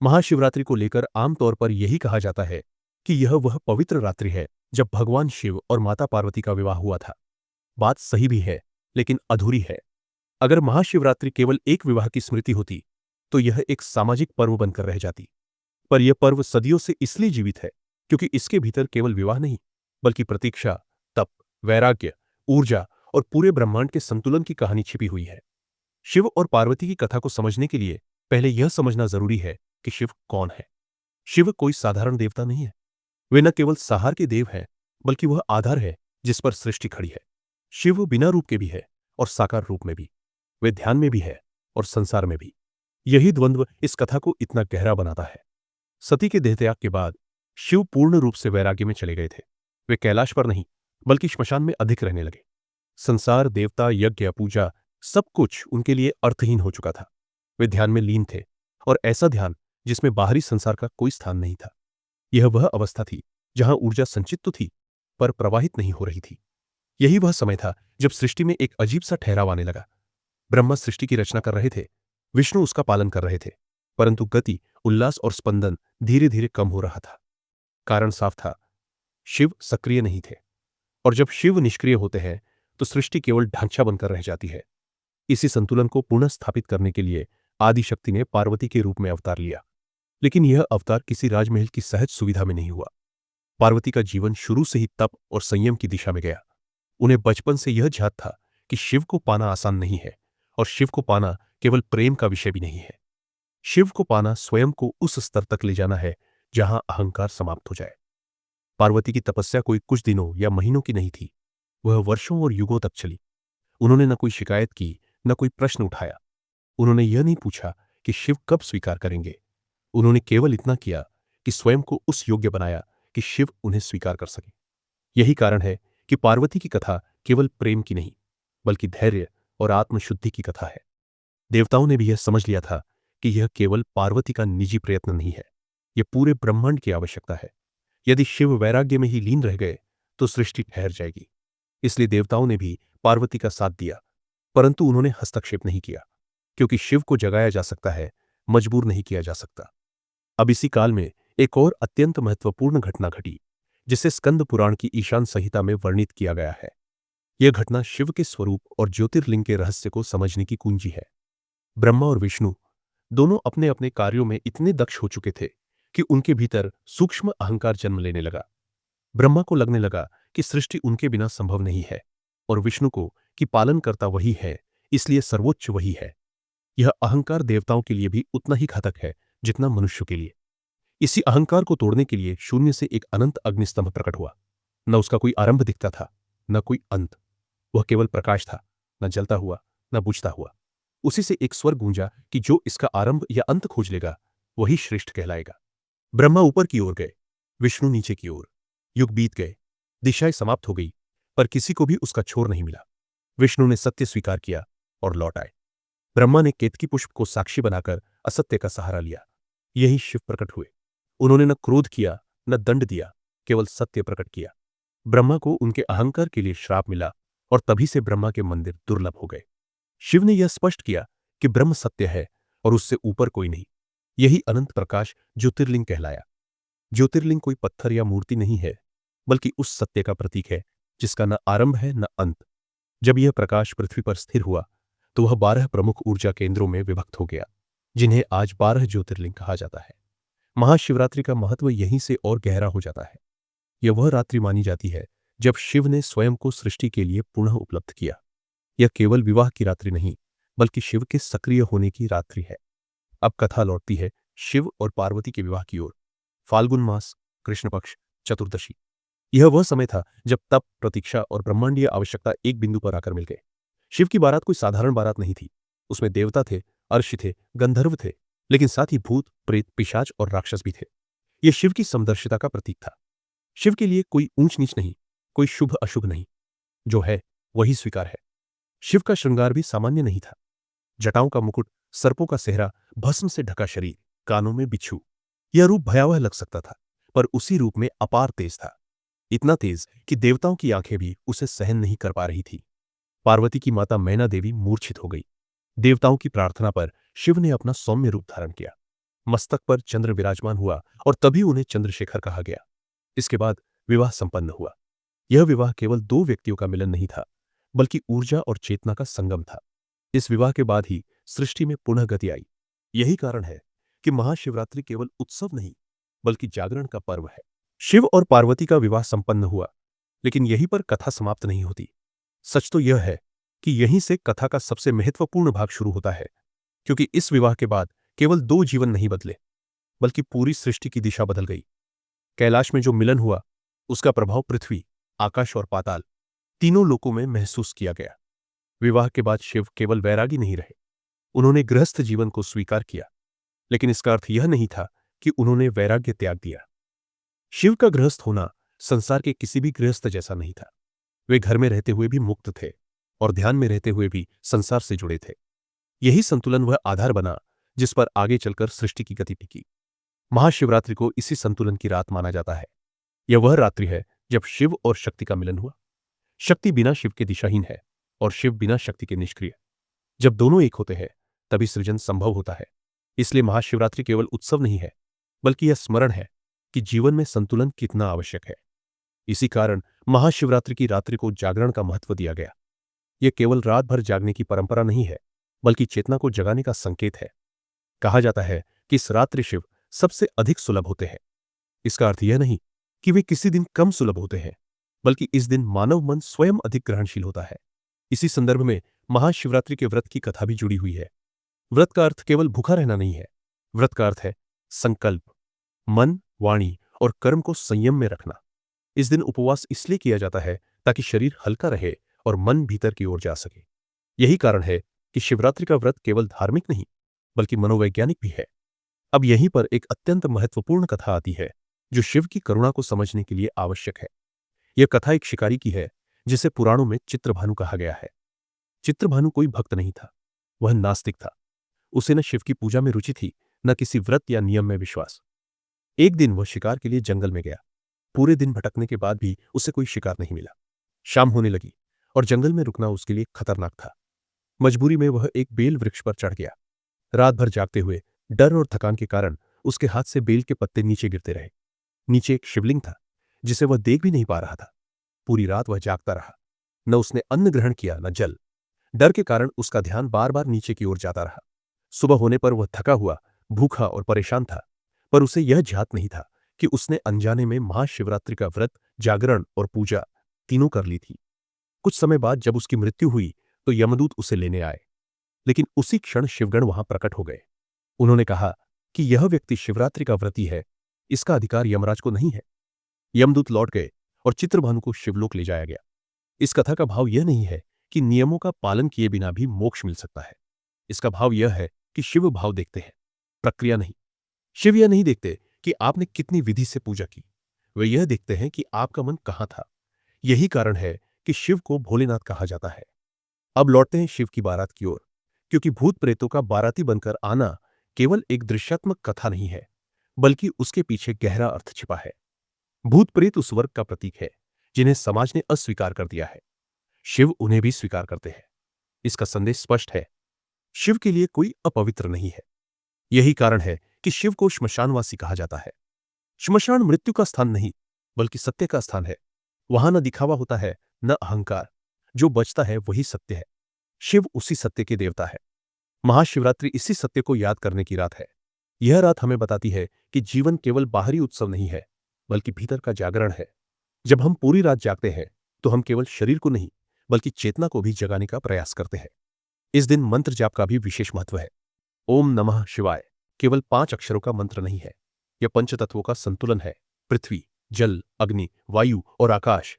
महाशिवरात्रि को लेकर आमतौर पर यही कहा जाता है कि यह वह पवित्र रात्रि है जब भगवान शिव और माता पार्वती का विवाह हुआ था। बात सही भी है, लेकिन अधूरी है। अगर महाशिवरात्रि केवल एक विवाह की स्मृति होती, तो यह एक सामाजिक पर्व बनकर रह जाती। पर यह पर्व सदियों से इसलिए जीवित है क्योंकि इसके भीतर केवल विवाह नहीं, बल्कि प्रतीक्षा, तप, वैराग्य, ऊर्जा और पूरे ब्रह्मांड के संतुलन की कहानी छिपी हुई है। शिव और पार्वती की कथा को समझने के लिए पहले यह समझना जरूरी है कि शिव कौन है। शिव कोई साधारण देवता नहीं है। वे न केवल संहार के देव हैं, बल्कि वह आधार है जिस पर सृष्टि खड़ी है। शिव बिना रूप के भी है और साकार रूप में भी। वे ध्यान में भी है और संसार में भी। यही द्वंद्व इस कथा को इतना गहरा बनाता है। सती के देहत्याग के बाद शिव पूर्ण रूप से वैराग्य में चले गए थे। वे कैलाश पर नहीं, बल्कि श्मशान में अधिक रहने लगे। संसार, देवता, यज्ञ, पूजा, सब कुछ उनके लिए अर्थहीन हो चुका था। वे ध्यान में लीन थे, और ऐसा ध्यान जिसमें बाहरी संसार का कोई स्थान नहीं था। यह वह अवस्था थी जहां ऊर्जा संचित तो थी, पर प्रवाहित नहीं हो रही थी। यही वह समय था जब सृष्टि में एक अजीब सा ठहराव आने लगा। ब्रह्मा सृष्टि की रचना कर रहे थे, विष्णु उसका पालन कर रहे थे, परंतु गति, उल्लास और स्पंदन धीरे धीरे कम हो रहा था। कारण साफ था, शिव सक्रिय नहीं थे। और जब शिव निष्क्रिय होते हैं तो सृष्टि केवल ढांचा बनकर रह जाती है। इसी संतुलन को पुनः स्थापित करने के लिए आदिशक्ति ने पार्वती के रूप में अवतार लिया। लेकिन यह अवतार किसी राजमहल की सहज सुविधा में नहीं हुआ। पार्वती का जीवन शुरू से ही तप और संयम की दिशा में गया। उन्हें बचपन से यह ज्ञात था कि शिव को पाना आसान नहीं है, और शिव को पाना केवल प्रेम का विषय भी नहीं है। शिव को पाना स्वयं को उस स्तर तक ले जाना है जहां अहंकार समाप्त हो जाए। पार्वती की तपस्या कोई कुछ दिनों या महीनों की नहीं थी, वह वर्षों और युगों तक चली। उन्होंने न कोई शिकायत की, न कोई प्रश्न उठाया। उन्होंने यह नहीं पूछा कि शिव कब स्वीकार करेंगे। उन्होंने केवल इतना किया कि स्वयं को उस योग्य बनाया कि शिव उन्हें स्वीकार कर सके। यही कारण है कि पार्वती की कथा केवल प्रेम की नहीं, बल्कि धैर्य और आत्मशुद्धि की कथा है। देवताओं ने भी यह समझ लिया था कि यह केवल पार्वती का निजी प्रयत्न नहीं है, यह पूरे ब्रह्मांड की आवश्यकता है। यदि शिव वैराग्य में ही लीन रह गए तो सृष्टि ठहर जाएगी। इसलिए देवताओं ने भी पार्वती का साथ दिया, परंतु उन्होंने हस्तक्षेप नहीं किया, क्योंकि शिव को जगाया जा सकता है, मजबूर नहीं किया जा सकता। अब इसी काल में एक और अत्यंत महत्वपूर्ण घटना घटी, जिसे स्कंद पुराण की ईशान संहिता में वर्णित किया गया है। यह घटना शिव के स्वरूप और ज्योतिर्लिंग के रहस्य को समझने की कुंजी है। ब्रह्मा और विष्णु दोनों अपने अपने कार्यों में इतने दक्ष हो चुके थे कि उनके भीतर सूक्ष्म अहंकार जन्म लेने लगा। ब्रह्मा को लगने लगा कि सृष्टि उनके बिना संभव नहीं है, और विष्णु को कि पालनकर्ता वही है, इसलिए सर्वोच्च वही है। यह अहंकार देवताओं के लिए भी उतना ही घातक है जितना मनुष्य के लिए। इसी अहंकार को तोड़ने के लिए शून्य से एक अनंत अग्निस्तंभ प्रकट हुआ। न उसका कोई आरंभ दिखता था, न कोई अंत। वह केवल प्रकाश था, न जलता हुआ, न बुझता हुआ। उसी से एक स्वर गूंजा कि जो इसका आरंभ या अंत खोज लेगा, वही श्रेष्ठ कहलाएगा। ब्रह्मा ऊपर की ओर गए, विष्णु नीचे की ओर। युग बीत गए, दिशाएं समाप्त हो गई, पर किसी को भी उसका छोर नहीं मिला। विष्णु ने सत्य स्वीकार किया और लौट आए। ब्रह्मा ने केतकी पुष्प को साक्षी बनाकर असत्य का सहारा लिया। यही शिव प्रकट हुए। उन्होंने न क्रोध किया, न दंड दिया, केवल सत्य प्रकट किया। ब्रह्मा को उनके अहंकार के लिए श्राप मिला, और तभी से ब्रह्मा के मंदिर दुर्लभ हो गए। शिव ने यह स्पष्ट किया कि ब्रह्म सत्य है और उससे ऊपर कोई नहीं। यही अनंत प्रकाश ज्योतिर्लिंग कहलाया। ज्योतिर्लिंग कोई पत्थर या मूर्ति नहीं है, बल्कि उस सत्य का प्रतीक है जिसका न आरंभ है न अंत। जब यह प्रकाश पृथ्वी पर स्थिर हुआ तो वह 12 प्रमुख ऊर्जा केंद्रों में विभक्त हो गया, जिन्हें आज 12 ज्योतिर्लिंग कहा जाता है। महाशिवरात्रि का महत्व यहीं से और गहरा हो जाता है। यह वह रात्रि मानी जाती है जब शिव ने स्वयं को सृष्टि के लिए पुनः उपलब्ध किया। यह केवल विवाह की रात्रि नहीं, बल्कि शिव के सक्रिय होने की रात्रि है। अब कथा लौटती है शिव और पार्वती के विवाह की ओर। फाल्गुन मास, कृष्ण पक्ष, चतुर्दशी। यह वह समय था जब तप, प्रतीक्षा और ब्रह्मांडीय आवश्यकता एक बिंदु पर आकर मिल गए। शिव की बारात कोई साधारण बारात नहीं थी। उसमें देवता थे, अर्षि थे, गंधर्व थे, लेकिन साथ ही भूत, प्रेत, पिशाच और राक्षस भी थे। यह शिव की समदर्शिता का प्रतीक था। शिव के लिए कोई ऊंच नीच नहीं, कोई शुभ अशुभ नहीं। जो है वही स्वीकार है। शिव का श्रृंगार भी सामान्य नहीं था। जटाओं का मुकुट, सर्पों का सेहरा, भस्म से ढका शरीर, कानों में बिच्छू। यह रूप भयावह लग सकता था, पर उसी रूप में अपार तेज था। इतना तेज कि देवताओं की आंखें भी उसे सहन नहीं कर पा रही थी। पार्वती की माता मैना देवी मूर्छित हो गई। देवताओं की प्रार्थना पर शिव ने अपना सौम्य रूप धारण किया। मस्तक पर चंद्र विराजमान हुआ और तभी उन्हें चंद्रशेखर कहा गया। इसके बाद विवाह संपन्न हुआ। यह विवाह केवल दो व्यक्तियों का मिलन नहीं था, बल्कि ऊर्जा और चेतना का संगम था। इस विवाह के बाद ही सृष्टि में पुनः गति आई। यही कारण है कि महाशिवरात्रि केवल उत्सव नहीं, बल्कि जागरण का पर्व है। शिव और पार्वती का विवाह संपन्न हुआ, लेकिन यहीं पर कथा समाप्त नहीं होती। सच तो यह है कि यहीं से कथा का सबसे महत्वपूर्ण भाग शुरू होता है, क्योंकि इस विवाह के बाद केवल दो जीवन नहीं बदले, बल्कि पूरी सृष्टि की दिशा बदल गई। कैलाश में जो मिलन हुआ, उसका प्रभाव पृथ्वी, आकाश और पाताल तीनों लोकों में महसूस किया गया। विवाह के बाद शिव केवल वैरागी नहीं रहे, उन्होंने गृहस्थ जीवन को स्वीकार किया, लेकिन इसका अर्थ यह नहीं था कि उन्होंने वैराग्य त्याग दिया। शिव का गृहस्थ होना संसार के किसी भी गृहस्थ जैसा नहीं था। वे घर में रहते हुए भी मुक्त थे और ध्यान में रहते हुए भी संसार से जुड़े थे। यही संतुलन वह आधार बना जिस पर आगे चलकर सृष्टि की गति टिकी। महाशिवरात्रि को इसी संतुलन की रात माना जाता है। यह वह रात्रि है जब शिव और शक्ति का मिलन हुआ। शक्ति बिना शिव के दिशाहीन है और शिव बिना शक्ति के निष्क्रिय। जब दोनों एक होते हैं, तभी सृजन संभव होता है। इसलिए महाशिवरात्रि केवल उत्सव नहीं है, बल्कि यह स्मरण है कि जीवन में संतुलन कितना आवश्यक है। इसी कारण महाशिवरात्रि की रात्रि को जागरण का महत्व दिया गया। यह केवल रात भर जागने की परंपरा नहीं है, बल्कि चेतना को जगाने का संकेत है। कहा जाता है कि इस रात्रि शिव सबसे अधिक सुलभ होते हैं। इसका अर्थ यह नहीं कि वे किसी दिन कम सुलभ होते हैं, बल्कि इस दिन मानव मन स्वयं अधिक ग्रहणशील होता है। इसी संदर्भ में महाशिवरात्रि के व्रत की कथा भी जुड़ी हुई है। व्रत का अर्थ केवल भूखा रहना नहीं है। व्रत का अर्थ है संकल्प, मन, वाणी और कर्म को संयम में रखना। इस दिन उपवास इसलिए किया जाता है ताकि शरीर हल्का रहे और मन भीतर की ओर जा सके। यही कारण है कि शिवरात्रि का व्रत केवल धार्मिक नहीं, बल्कि मनोवैज्ञानिक भी है। अब यहीं पर एक अत्यंत महत्वपूर्ण कथा आती है, जो शिव की करुणा को समझने के लिए आवश्यक है। यह कथा एक शिकारी की है, जिसे पुराणों में चित्रभानु कहा गया है। चित्रभानु कोई भक्त नहीं था, वह नास्तिक था। उसे न शिव की पूजा में रुचि थी, न किसी व्रत या नियम में विश्वास। एक दिन वह शिकार के लिए जंगल में गया। पूरे दिन भटकने के बाद भी उसे कोई शिकार नहीं मिला। शाम होने लगी और जंगल में रुकना उसके लिए खतरनाक था। मजबूरी में वह एक बेल वृक्ष पर चढ़ गया। रात भर जागते हुए डर और थकान के कारण उसके हाथ से बेल के पत्ते नीचे गिरते रहे। नीचे एक शिवलिंग था, जिसे वह देख भी नहीं पा रहा था। पूरी रात वह जागता रहा। न उसने अन्न ग्रहण किया, न जल। डर के कारण उसका ध्यान बार बार नीचे की ओर जाता रहा। सुबह होने पर वह थका हुआ, भूखा और परेशान था, पर उसे यह ज्ञात नहीं था कि उसने अनजाने में महाशिवरात्रि का व्रत, जागरण और पूजा तीनों कर ली थी। कुछ समय बाद जब उसकी मृत्यु हुई तो यमदूत उसे लेने आए, लेकिन उसी क्षण शिवगण वहां प्रकट हो गए। उन्होंने कहा कि यह व्यक्ति शिवरात्रि का व्रती है, इसका अधिकार यमराज को नहीं है। यमदूत लौट गए और चित्रभानु को शिवलोक ले जाया गया। इस कथा का भाव यह नहीं है कि नियमों का पालन किए बिना भी मोक्ष मिल सकता है। इसका भाव यह है कि शिव भाव देखते हैं, प्रक्रिया नहीं। शिव यह नहीं देखते कि आपने कितनी विधि से पूजा की, वे यह देखते हैं कि आपका मन कहां था। यही कारण है कि शिव को भोलेनाथ कहा जाता है। अब लौटते हैं शिव की बारात की ओर, क्योंकि भूत प्रेतों का बाराती बनकर आना केवल एक दृश्यात्मक कथा नहीं है, बल्कि उसके पीछे गहरा अर्थ छिपा है। भूत प्रेत उस वर्ग का प्रतीक है जिन्हें समाज ने अस्वीकार कर दिया है। शिव उन्हें भी स्वीकार करते हैं। इसका संदेश स्पष्ट है, शिव के लिए कोई अपवित्र नहीं है। यही कारण है कि शिव को श्मशानवासी कहा जाता है। श्मशान मृत्यु का स्थान नहीं, बल्कि सत्य का स्थान है। वहां न दिखावा होता है, न अहंकार। जो बचता है वही सत्य है। शिव उसी सत्य के देवता है। महाशिवरात्रि इसी सत्य को याद करने की रात है। यह रात हमें बताती है कि जीवन केवल बाहरी उत्सव नहीं है, बल्कि भीतर का जागरण है। जब हम पूरी रात जागते हैं, तो हम केवल शरीर को नहीं, बल्कि चेतना को भी जगाने का प्रयास करते हैं। इस दिन मंत्र जाप का भी विशेष महत्व है। ओम नमः शिवाय केवल 5 अक्षरों का मंत्र नहीं है, यह पंचतत्वों का संतुलन है। पृथ्वी, जल, अग्नि, वायु और आकाश।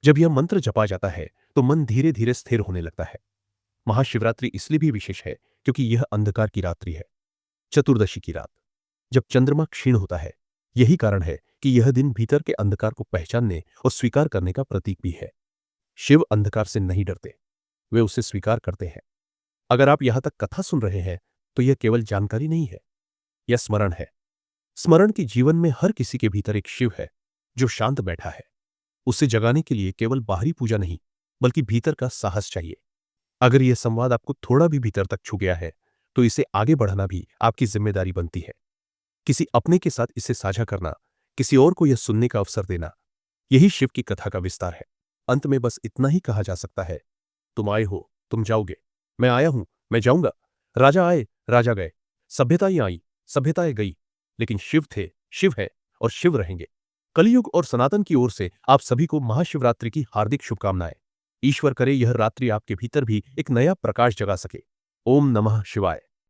जब यह मंत्र जपा जाता है तो मन धीरे धीरे स्थिर होने लगता है। महाशिवरात्रि इसलिए भी विशेष है क्योंकि यह अंधकार की रात्रि है, चतुर्दशी की रात, जब चंद्रमा क्षीण होता है। यही कारण है कि यह दिन भीतर के अंधकार को पहचानने और स्वीकार करने का प्रतीक भी है। शिव अंधकार से नहीं डरते, वे उसे स्वीकार करते हैं। अगर आप यहां तक कथा सुन रहे हैं तो यह केवल जानकारी नहीं है, यह स्मरण है। स्मरण कि जीवन में हर किसी के भीतर एक शिव है जो शांत बैठा है। उसे जगाने के लिए केवल बाहरी पूजा नहीं, बल्कि भीतर का साहस चाहिए। अगर यह संवाद आपको थोड़ा भी भीतर तक छू गया है, तो इसे आगे बढ़ाना भी आपकी जिम्मेदारी बनती है। किसी अपने के साथ इसे साझा करना, किसी और को यह सुनने का अवसर देना, यही शिव की कथा का विस्तार है। अंत में बस इतना ही कहा जा सकता है, तुम आए हो, तुम जाओगे, मैं आया हूं, मैं जाऊंगा। राजा आए, राजा गए, सभ्यताएं आई, सभ्यताएं गई, लेकिन शिव थे, शिव है और शिव रहेंगे। कलयुग और सनातन की ओर से आप सभी को महाशिवरात्रि की हार्दिक शुभकामनाएं। ईश्वर करे यह रात्रि आपके भीतर भी एक नया प्रकाश जगा सके। ओम नमः शिवाय।